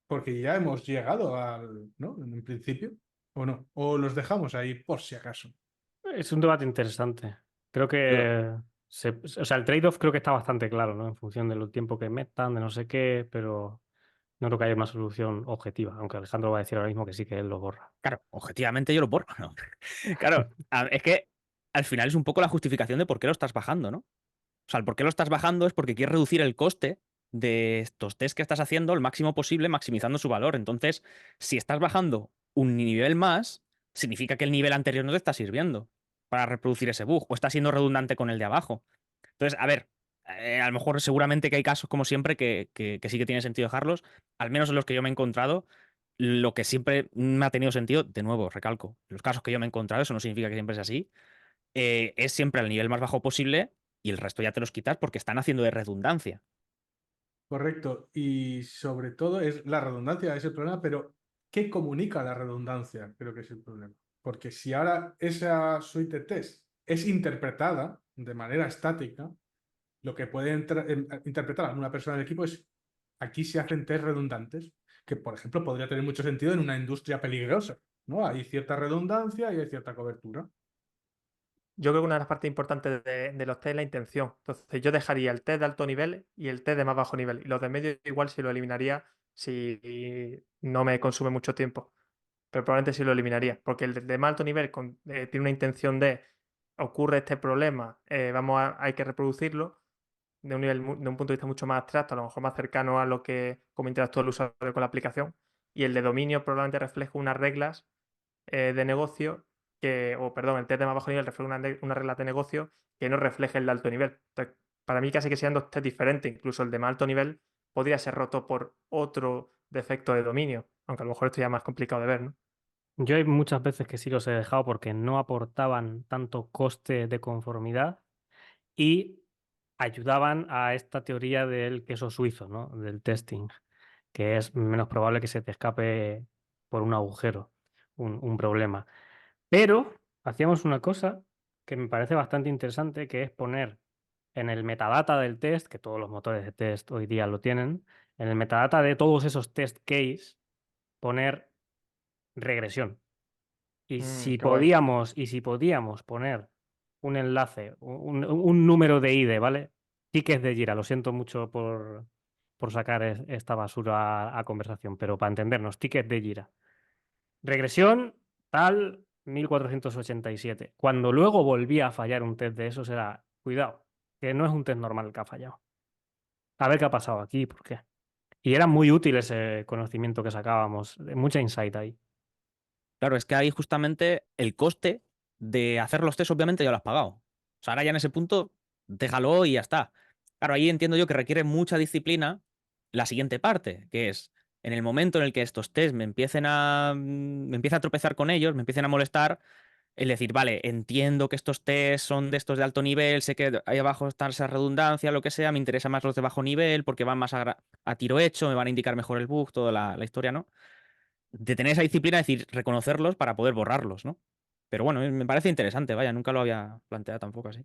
porque ya hemos llegado al, ¿no? En un principio, ¿o no? O los dejamos ahí por si acaso. Es un debate interesante. Creo que o sea, el trade-off creo que está bastante claro, ¿no? En función del tiempo que metan, de no sé qué, pero no creo que haya una solución objetiva, aunque Alejandro va a decir ahora mismo que sí que él lo borra. Claro, objetivamente yo lo borro, ¿no? Claro, es que al final es un poco la justificación de por qué lo estás bajando, ¿no? O sea, el por qué lo estás bajando es porque quieres reducir el coste de estos tests que estás haciendo al máximo posible, maximizando su valor. Entonces, si estás bajando un nivel más, significa que el nivel anterior no te está sirviendo para reproducir ese bug o está siendo redundante con el de abajo. Entonces, a ver, a lo mejor seguramente que hay casos, como siempre, que sí que tiene sentido dejarlos, al menos en los que yo me he encontrado. Lo que siempre me ha tenido sentido, de nuevo, recalco, los casos que yo me he encontrado, eso no significa que siempre sea así, es siempre al nivel más bajo posible y el resto ya te los quitas porque están haciendo de redundancia. Correcto. Y sobre todo es la redundancia, es el problema, pero ¿qué comunica la redundancia? Creo que es el problema. Porque si ahora esa suite de test es interpretada de manera estática, lo que puede interpretar alguna persona del equipo es aquí se hacen test redundantes, que por ejemplo podría tener mucho sentido en una industria peligrosa, ¿no? Hay cierta redundancia y hay cierta cobertura. Yo creo que una de las partes importantes de los test es la intención. Entonces, yo dejaría el test de alto nivel y el test de más bajo nivel. Y los de medio igual si lo eliminaría si no me consume mucho tiempo. Pero probablemente sí lo eliminaría. Porque el de más alto nivel tiene una intención de ocurre este problema, hay que reproducirlo de un nivel, de un punto de vista mucho más abstracto, a lo mejor más cercano a lo que como interactúa el usuario con la aplicación. Y el de dominio probablemente refleja unas reglas de negocio o perdón, el test de más bajo nivel refleja una regla de negocio que no refleje el de alto nivel. Entonces, para mí casi que sean dos test diferentes, incluso el de más alto nivel podría ser roto por otro defecto de dominio, aunque a lo mejor esto ya es más complicado de ver, ¿no? Yo hay muchas veces que sí los he dejado porque no aportaban tanto coste de conformidad y ayudaban a esta teoría del queso suizo, ¿no? Del testing, que es menos probable que se te escape por un agujero, un problema. Pero hacíamos una cosa que me parece bastante interesante, que es poner en el metadata del test, que todos los motores de test hoy día lo tienen, en el metadata de todos esos test case, poner regresión. Qué guay. Y si podíamos poner un enlace, un número de ID, ¿vale? Tickets de Jira, lo siento mucho por sacar esta basura a conversación, pero para entendernos, tickets de Jira. Regresión, tal, 1487. Cuando luego volvía a fallar un test de esos, era, cuidado, que no es un test normal el que ha fallado. A ver qué ha pasado aquí, por qué. Y era muy útil ese conocimiento que sacábamos, mucha insight ahí. Claro, es que ahí justamente el coste de hacer los test obviamente ya lo has pagado. O sea, ahora ya en ese punto, déjalo y ya está. Claro, ahí entiendo yo que requiere mucha disciplina la siguiente parte, que es en el momento en el que estos test me empiece a tropezar con ellos, me empiecen a molestar, el decir, vale, entiendo que estos tests son de estos de alto nivel, sé que ahí abajo está esa redundancia, lo que sea, me interesa más los de bajo nivel porque van más a tiro hecho, me van a indicar mejor el bug, toda la historia, ¿no? De tener esa disciplina, es decir, reconocerlos para poder borrarlos, ¿no? Pero bueno, me parece interesante, vaya, nunca lo había planteado tampoco así.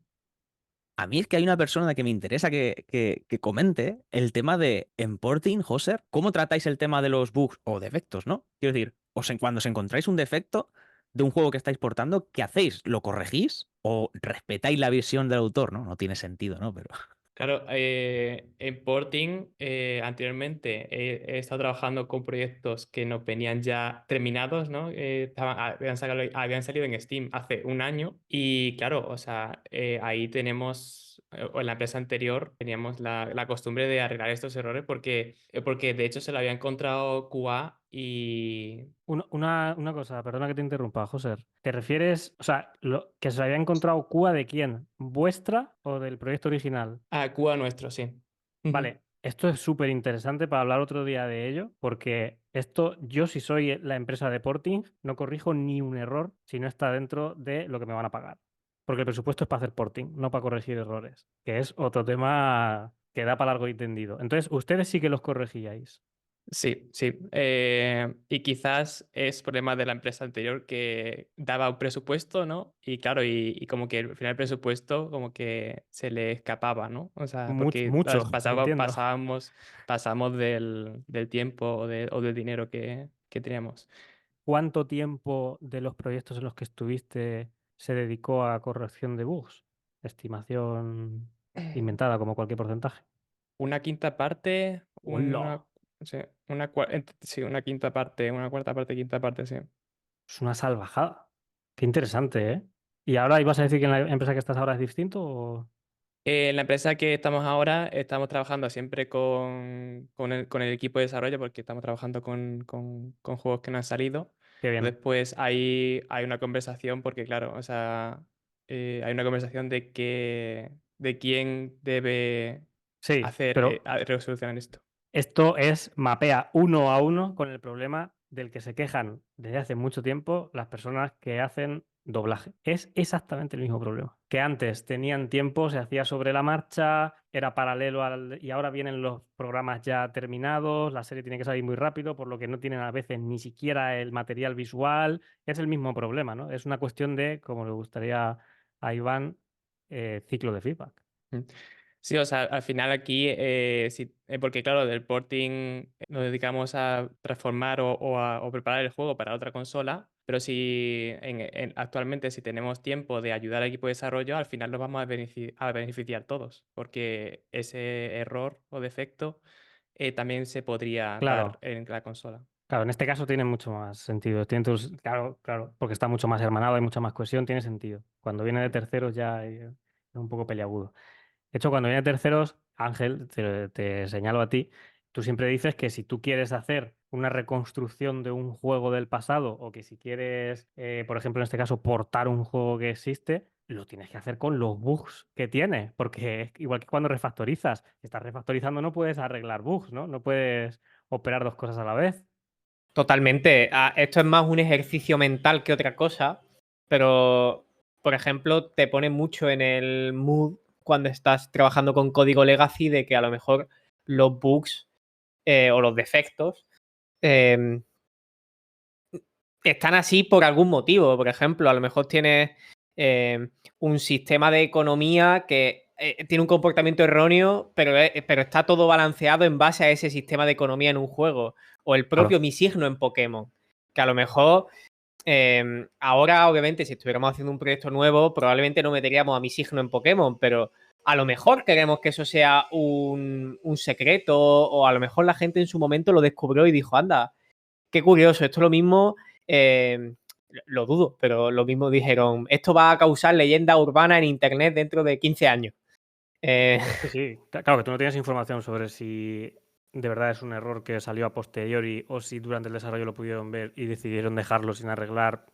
A mí es que hay una persona de que me interesa que comente el tema de en porting, Joser, ¿cómo tratáis el tema de los bugs o defectos, ¿no? Quiero decir, cuando os encontráis un defecto de un juego que estáis portando, ¿qué hacéis? ¿Lo corregís o respetáis la visión del autor? No, no tiene sentido, ¿no? Pero Claro, en Porting anteriormente he estado trabajando con proyectos que nos venían ya terminados, ¿no? Habían salido en Steam hace un año y claro, o sea, ahí tenemos, o en la empresa anterior teníamos la costumbre de arreglar estos errores porque de hecho se lo había encontrado QA y Una cosa, perdona que te interrumpa, José. ¿Te refieres, o sea, que se había encontrado QA de quién? ¿Vuestra o del proyecto original? a QA nuestro, sí. Ujú. Vale, esto es súper interesante para hablar otro día de ello, porque yo si soy la empresa de porting, no corrijo ni un error si no está dentro de lo que me van a pagar. Porque el presupuesto es para hacer porting, no para corregir errores, que es otro tema que da para largo y tendido. Entonces, ustedes sí que los corregíais. Sí, sí. Y quizás es problema de la empresa anterior que daba un presupuesto, ¿no? Y claro, y como que al final el presupuesto como que se le escapaba, ¿no? O sea, porque Mucho, entiendo. pasamos del tiempo o del dinero que teníamos. ¿Cuánto tiempo de los proyectos en los que estuviste se dedicó a corrección de bugs? Estimación inventada como cualquier porcentaje. Una quinta parte, ¡Hola! sí, sí, una quinta parte, una cuarta parte, quinta parte, sí. Es una salvajada. Qué interesante, ¿eh? ¿Y ahora ibas a decir que en la empresa que estás ahora es distinto? En la empresa que estamos ahora, estamos trabajando siempre con el equipo de desarrollo porque estamos trabajando con juegos que no han salido. Qué bien. Después hay una conversación porque, claro, o sea, hay una conversación de quién debe Sí, hacer, pero resolucionar esto. esto es mapea uno a uno con el problema del que se quejan desde hace mucho tiempo las personas que hacen doblaje. Es exactamente el mismo problema. Que antes tenían tiempo, se hacía sobre la marcha, era paralelo y ahora vienen los programas ya terminados, la serie tiene que salir muy rápido, por lo que no tienen a veces ni siquiera el material visual. Es el mismo problema, ¿no? Es una cuestión de, como le gustaría a Iván, ciclo de feedback. Sí, o sea, al final aquí, porque claro, del porting nos dedicamos a transformar o preparar el juego para otra consola, pero si actualmente si tenemos tiempo de ayudar al equipo de desarrollo, al final nos vamos a beneficiar todos, porque ese error o defecto también se podría Claro. dar en la consola. Claro, en este caso tiene mucho más sentido. Claro, claro, porque está mucho más hermanado, hay mucha más cohesión, tiene sentido. Cuando viene de terceros ya es un poco peliagudo. De hecho, cuando viene de terceros, Ángel, te señalo a ti, tú siempre dices que si tú quieres hacer una reconstrucción de un juego del pasado o que si quieres, por ejemplo, en este caso, portar un juego que existe, lo tienes que hacer con los bugs que tiene, porque es igual que cuando refactorizas, si estás refactorizando no puedes arreglar bugs, ¿no? No puedes operar dos cosas a la vez. Totalmente. Esto es más un ejercicio mental que otra cosa, pero, por ejemplo, te pone mucho en el mood cuando estás trabajando con código legacy de que a lo mejor los bugs o los defectos están así por algún motivo. Por ejemplo, a lo mejor tienes un sistema de economía que tiene un comportamiento erróneo, pero está todo balanceado en base a ese sistema de economía en un juego. O el propio Claro. Mi Signo en Pokémon. Que a lo mejor ahora, obviamente, si estuviéramos haciendo un proyecto nuevo, probablemente no meteríamos a Mi Signo en Pokémon, pero a lo mejor queremos que eso sea un secreto, o a lo mejor la gente en su momento lo descubrió y dijo, anda, qué curioso, esto es lo mismo, lo dudo, pero lo mismo dijeron, esto va a causar leyenda urbana en internet dentro de 15 años. Sí, sí. Claro que tú no tienes información sobre si de verdad es un error que salió a posteriori o si durante el desarrollo lo pudieron ver y decidieron dejarlo sin arreglar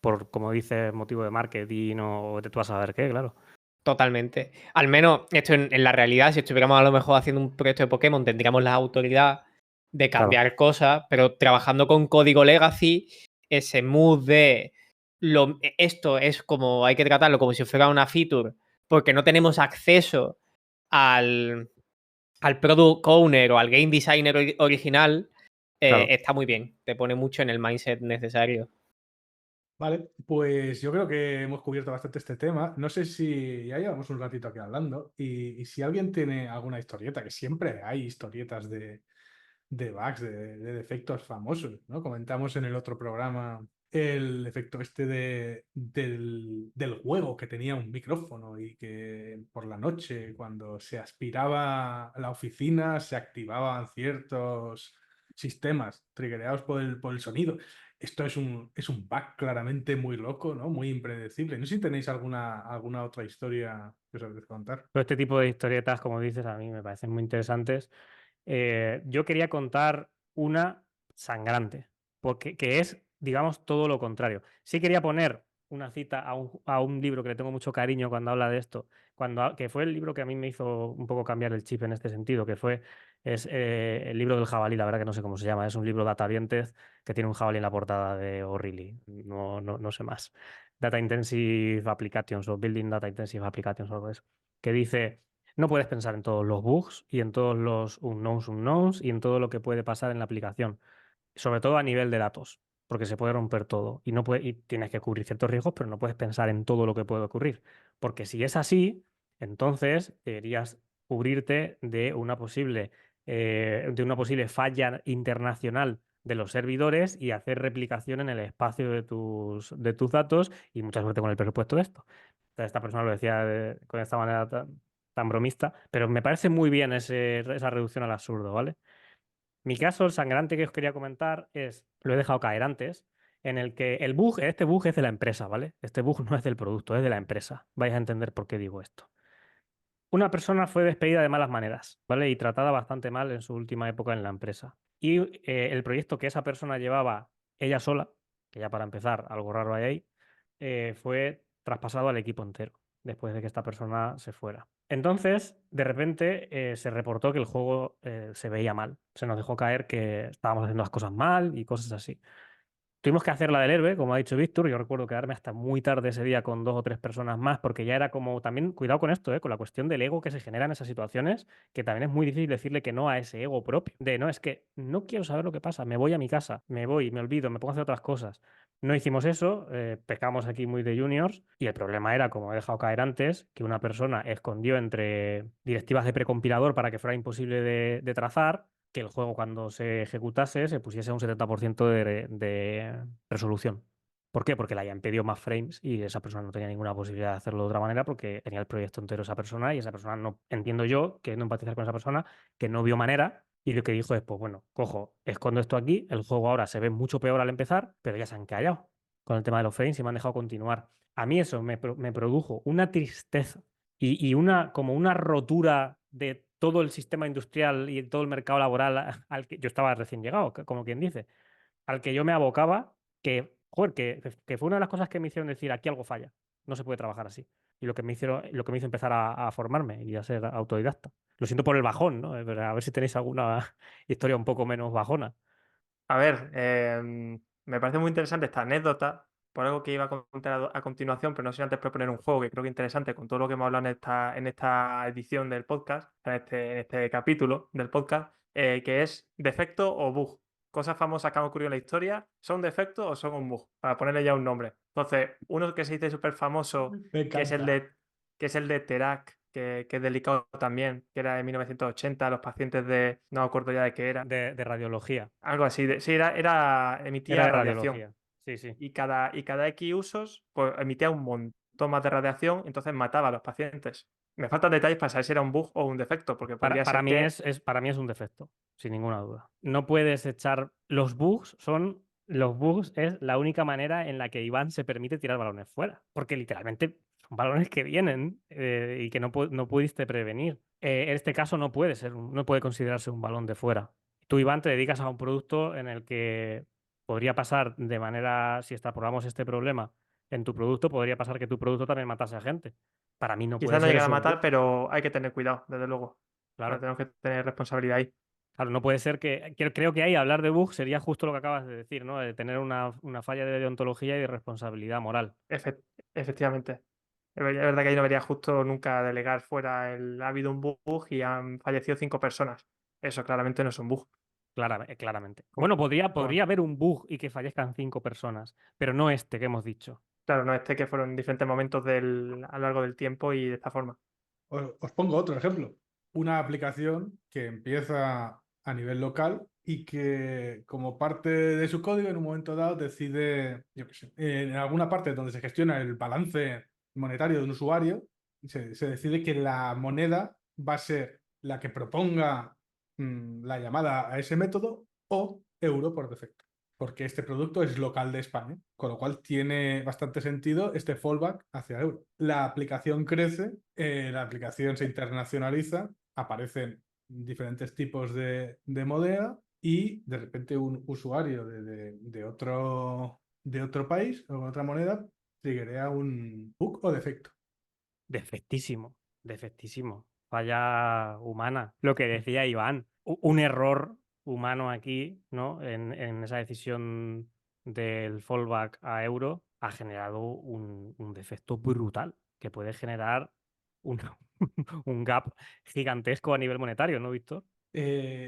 por, como dices, motivo de marketing o de tú a saber qué, claro. Totalmente. Al menos esto en la realidad, si estuviéramos a lo mejor haciendo un proyecto de Pokémon, tendríamos la autoridad de cambiar cosas, pero trabajando con código legacy, ese mood de esto es como, hay que tratarlo como si fuera una feature, porque no tenemos acceso al product owner o al game designer original, Claro. está muy bien. Te pone mucho en el mindset necesario. Vale, pues yo creo que hemos cubierto bastante este tema. No sé si ya llevamos un ratito aquí hablando y si alguien tiene alguna historieta, que siempre hay historietas de bugs, de defectos famosos, ¿no? Comentamos en el otro programa el efecto este del juego que tenía un micrófono y que por la noche, cuando se aspiraba a la oficina, se activaban ciertos sistemas triggereados por el sonido. Esto es un bug claramente muy loco, ¿no? Muy impredecible. No sé si tenéis alguna otra historia que os apetezca contar. Todo este tipo de historietas, como dices, a mí me parecen muy interesantes. Yo quería contar una sangrante, porque que es, digamos, todo lo contrario. Sí quería poner una cita a un libro que le tengo mucho cariño cuando habla de esto, que fue el libro que a mí me hizo un poco cambiar el chip en este sentido, es el libro del jabalí, la verdad que no sé cómo se llama, es un libro Data Oriented que tiene un jabalí en la portada de O'Reilly, no sé más. Data Intensive Applications o Building Data Intensive Applications o algo de eso, que dice... No puedes pensar en todos los bugs y en todos los unknowns y en todo lo que puede pasar en la aplicación, sobre todo a nivel de datos, porque se puede romper todo y tienes que cubrir ciertos riesgos, pero no puedes pensar en todo lo que puede ocurrir, porque si es así, entonces deberías cubrirte de una posible falla internacional de los servidores y hacer replicación en el espacio de tus datos y mucha suerte con el presupuesto de esto. Esta persona lo decía con esta manera tan bromista, pero me parece muy bien esa reducción al absurdo, ¿vale? Mi caso, el sangrante que os quería comentar lo he dejado caer antes, en el que este bug es de la empresa, ¿vale? Este bug no es del producto, es de la empresa. Vais a entender por qué digo esto. Una persona fue despedida de malas maneras, ¿vale? Y tratada bastante mal en su última época en la empresa. Y el proyecto que esa persona llevaba ella sola, que ya para empezar, algo raro hay ahí, fue traspasado al equipo entero, después de que esta persona se fuera. Entonces, de repente, se reportó que el juego se veía mal. Se nos dejó caer que estábamos haciendo las cosas mal y cosas así. Tuvimos que hacer la del héroe, como ha dicho Víctor. Yo recuerdo quedarme hasta muy tarde ese día con 2 o 3 personas más, porque ya era como también, cuidado con esto, con la cuestión del ego que se genera en esas situaciones, que también es muy difícil decirle que no a ese ego propio. No, es que no quiero saber lo que pasa, me voy a mi casa, me voy, me olvido, me pongo a hacer otras cosas. No hicimos eso, pecamos aquí muy de juniors, y el problema era, como he dejado caer antes, que una persona escondió entre directivas de precompilador para que fuera imposible de trazar que el juego cuando se ejecutase se pusiese a un 70% de resolución. ¿Por qué? Porque le hayan pedido más frames y esa persona no tenía ninguna posibilidad de hacerlo de otra manera porque tenía el proyecto entero esa persona y esa persona no, entiendo yo, que no empatizar con esa persona, que no vio manera y lo que dijo es, pues bueno, cojo, escondo esto aquí, el juego ahora se ve mucho peor al empezar, pero ya se han callado con el tema de los frames y me han dejado continuar. A mí eso me produjo una tristeza y como una rotura de todo el sistema industrial y todo el mercado laboral al que yo estaba recién llegado, como quien dice, al que yo me abocaba, joder, que fue una de las cosas que me hicieron decir, aquí algo falla, no se puede trabajar así. Y lo que me hizo empezar a formarme y a ser autodidacta. Lo siento por el bajón, ¿no? Pero a ver si tenéis alguna historia un poco menos bajona. A ver, me parece muy interesante esta anécdota, por algo que iba a contar a continuación, pero no sé antes proponer un juego que creo que es interesante con todo lo que hemos hablado en esta edición del podcast, en este capítulo del podcast, que es defecto o bug. Cosas famosas que han ocurrido en la historia, ¿son defectos o son un bug? Para ponerle ya un nombre. Entonces, uno que se dice súper famoso, Me que es el encanta. que es el de Terak, que es delicado también, que era de 1980, los pacientes no me acuerdo ya de qué era. De radiología. Algo así. Sí, Era emitía de radiación. radiología. Sí, sí. Y cada X usos, pues emitía un montón más de radiación, entonces mataba a los pacientes. Me faltan detalles para saber si era un bug o un defecto, porque podría Para ser mí que para mí es un defecto, sin ninguna duda. No puedes echar. Los bugs es la única manera en la que Iván se permite tirar balones fuera. Porque literalmente son balones que vienen y que no pudiste prevenir. En este caso no puede considerarse un balón de fuera. Tú, Iván, te dedicas a un producto en el que podría pasar de manera, si extrapolamos este problema en tu producto, podría pasar que tu producto también matase a gente. Para mí no puede quizás no ser llegara a eso un matar, bug. pero hay que tener cuidado, desde luego. Claro. Tenemos que tener responsabilidad ahí. Claro, no puede ser que. Creo que ahí hablar de bug sería justo lo que acabas de decir, ¿no? De tener una falla de deontología y de responsabilidad moral. Efectivamente. Es verdad que ahí no vería justo nunca delegar fuera ha habido un bug y han fallecido 5 personas. Eso claramente no es un bug. Claramente. Como- Bueno, podría como- haber un bug y que fallezcan 5 personas, pero no este que hemos dicho. claro, no que fueron en diferentes momentos a lo largo del tiempo y de esta forma. Os pongo otro ejemplo. Una aplicación que empieza a nivel local y que como parte de su código en un momento dado decide, yo qué sé, en alguna parte donde se gestiona el balance monetario de un usuario, se decide que la moneda va a ser la que proponga la llamada a ese método o euro por defecto, porque este producto es local de España, con lo cual tiene bastante sentido este fallback hacia euro. La aplicación crece, la aplicación se internacionaliza, aparecen diferentes tipos de moneda y de repente un usuario de otro país o otra moneda triggerea un bug o defecto. Defectísimo, defectísimo. Falla humana. Lo que decía Iván, un error humano aquí, ¿no? En esa decisión del fallback a euro ha generado un defecto brutal que puede generar un, un gap gigantesco a nivel monetario, ¿no, Víctor?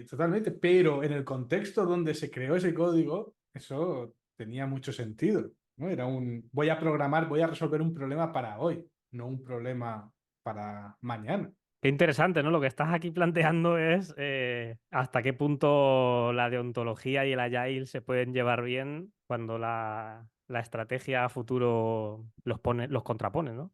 Totalmente, pero en el contexto donde se creó ese código, eso tenía mucho sentido, ¿no? Era voy a programar, voy a resolver un problema para hoy, no un problema para mañana. Qué interesante, ¿no? Lo que estás aquí planteando es hasta qué punto la deontología y el agile se pueden llevar bien cuando la estrategia a futuro los contrapone, ¿no?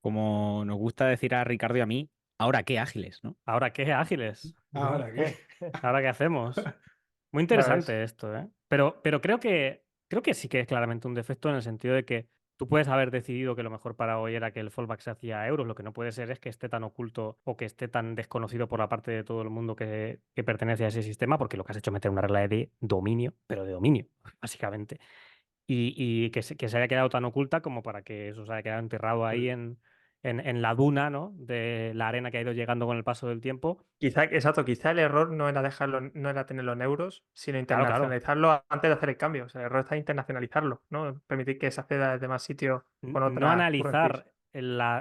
Como nos gusta decir a Ricardo y a mí, ahora qué ágiles, ¿no? Ahora, ¿qué ágiles? ¿Ahora qué? ¿Ahora qué hacemos? Muy Ya ves. interesante esto, ¿eh? Pero creo que sí que es claramente un defecto en el sentido de que tú puedes haber decidido que lo mejor para hoy era que el fallback se hacía a euros. Lo que no puede ser es que esté tan oculto o que esté tan desconocido por la parte de todo el mundo que pertenece a ese sistema, porque lo que has hecho es meter una regla de dominio, pero de dominio, básicamente. Y que se haya quedado tan oculta como para que eso se haya quedado enterrado ahí en la duna, ¿no? De la arena que ha ido llegando con el paso del tiempo. Exacto, quizá el error no era no era tenerlo en euros, sino Claro. internacionalizarlo antes de hacer el cambio. O sea, el error está en internacionalizarlo, ¿no? Permitir que se acceda desde más sitios con No otras currencies. analizar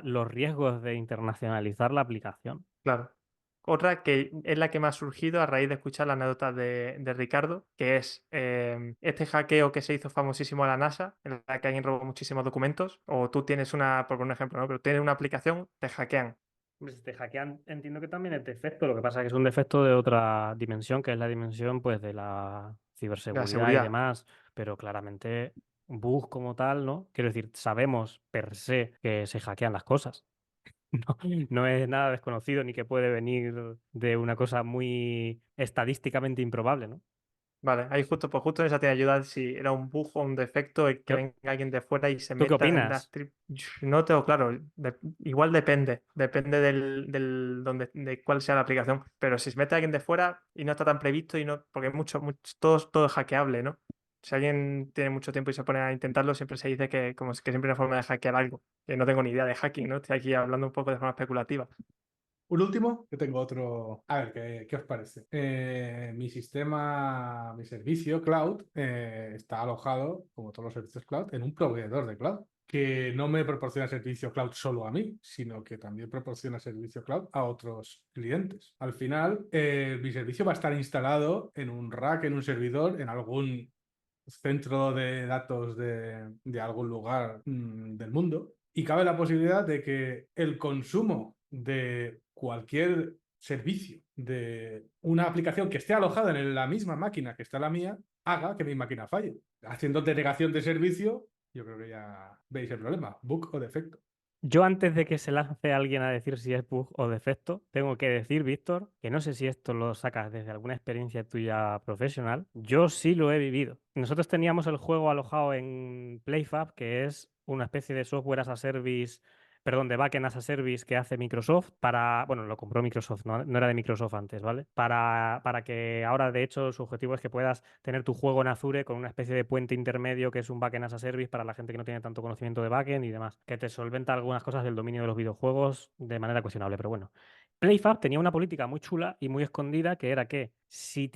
los riesgos de internacionalizar la aplicación. Claro. Otra que es la que me ha surgido a raíz de escuchar la anécdota de Ricardo, que es este hackeo que se hizo famosísimo a la NASA, en la que alguien robó muchísimos documentos, o tú tienes por poner un ejemplo, ¿no? Pero tienes una aplicación, te hackean. Hombre, si te hackean, entiendo que también es defecto. Lo que pasa es que es un defecto de otra dimensión, que es la dimensión pues, de la La ciberseguridad y seguridad. demás. Pero claramente, bug como tal, ¿no? Quiero decir, sabemos per se que se hackean las cosas. No, no es nada desconocido ni que puede venir de una cosa muy estadísticamente improbable, ¿no? Vale, ahí justo en esa te ayuda si era un bug o un defecto el que ¿Qué- venga alguien de fuera y se ¿Tú qué meta en opinas? las No tengo claro, igual depende de cuál sea la aplicación, pero si se mete alguien de fuera y no está tan previsto y no, porque todo es hackeable, ¿no? Si alguien tiene mucho tiempo y se pone a intentarlo, siempre se dice que como es que siempre hay una forma de hackear algo, que no tengo ni idea de hacking, ¿no? Estoy aquí hablando un poco de forma especulativa. Un último, yo tengo otro. A ver, ¿qué os parece? Mi servicio cloud está alojado, como todos los servicios cloud, en un proveedor de cloud que no me proporciona servicio cloud solo a mí, sino que también proporciona servicio cloud a otros clientes. Al final, mi servicio va a estar instalado en un rack, en un servidor, en algún centro de datos de algún lugar del mundo. Y cabe la posibilidad de que el consumo de cualquier servicio de una aplicación que esté alojada en la misma máquina que está la mía, haga que mi máquina falle. Haciendo denegación de servicio, yo creo que ya veis el problema, bug o defecto. Yo antes de que se lance alguien a decir si es bug o defecto, tengo que decir, Víctor, que no sé si esto lo sacas desde alguna experiencia tuya profesional. Yo sí lo he vivido. Nosotros teníamos el juego alojado en PlayFab, que es una especie de software as a service, perdón, de backend as a service que hace Microsoft bueno, lo compró Microsoft, no era de Microsoft antes, ¿vale? Para que ahora, de hecho, su objetivo es que puedas tener tu juego en Azure con una especie de puente intermedio que es un backend as a service para la gente que no tiene tanto conocimiento de backend y demás, que te solventa algunas cosas del dominio de los videojuegos de manera cuestionable, pero bueno. PlayFab tenía una política muy chula y muy escondida, que era que si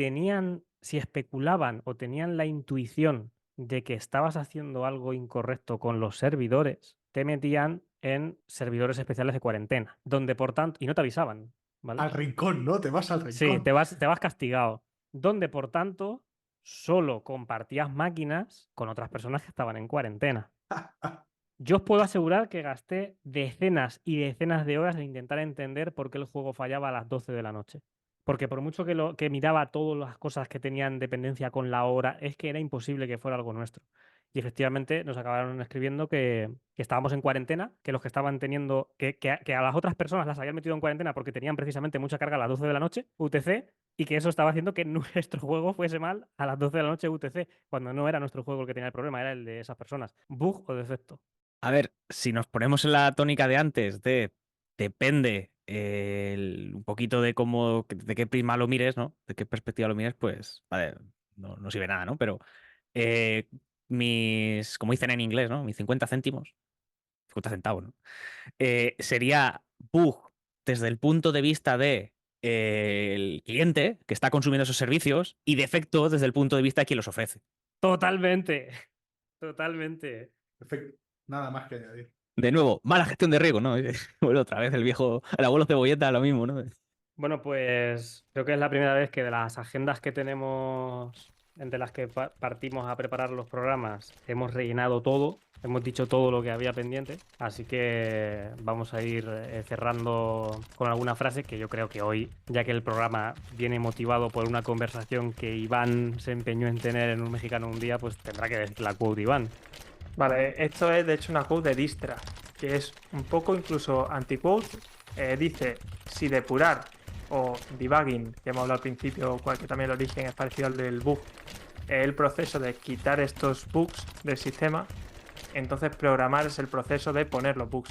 especulaban o tenían la intuición de que estabas haciendo algo incorrecto con los servidores, te metían en servidores especiales de cuarentena, donde por tanto, y no te avisaban, ¿vale? Al rincón, ¿no? Te vas al rincón. Sí, te vas castigado, donde por tanto solo compartías máquinas con otras personas que estaban en cuarentena. Yo os puedo asegurar que gasté decenas y decenas de horas en intentar entender por qué el juego fallaba a las 12 de la noche. Porque por mucho que miraba todas las cosas que tenían dependencia con la hora, es que era imposible que fuera algo nuestro. Y efectivamente nos acabaron escribiendo que estábamos en cuarentena, que los que estaban teniendo, que a las otras personas las habían metido en cuarentena porque tenían precisamente mucha carga a las 12 de la noche, UTC, y que eso estaba haciendo que nuestro juego fuese mal a las 12 de la noche, UTC, cuando no era nuestro juego el que tenía el problema, era el de esas personas. Bug o defecto. A ver, si nos ponemos en la tónica de antes, depende un poquito de de qué prisma lo mires, ¿no? De qué perspectiva lo mires, pues, vale, no sirve nada, ¿no? Pero como dicen en inglés, ¿no? Mis 50 céntimos, 50 centavos, ¿no? Sería bug desde el punto de vista de el cliente que está consumiendo esos servicios y defecto desde el punto de vista de quien los ofrece. Totalmente. Totalmente. Perfecto. Nada más que añadir. De nuevo, mala gestión de riego, ¿no? Vuelve otra vez el abuelo cebolleta, lo mismo, ¿no? Bueno, pues creo que es la primera vez que de las agendas que tenemos, entre las que partimos a preparar los programas, hemos rellenado todo, hemos dicho todo lo que había pendiente, así que vamos a ir cerrando con alguna frase que yo creo que hoy, ya que el programa viene motivado por una conversación que Iván se empeñó en tener en Un Mexicano un día, pues tendrá que decir la quote Iván. Vale, esto es de hecho una quote de Distra, que es un poco incluso anti-quote. Dice, si depurar o debugging, que hemos hablado al principio, que también el origen es parecido al del bug, es el proceso de quitar estos bugs del sistema, entonces programar es el proceso de poner los bugs.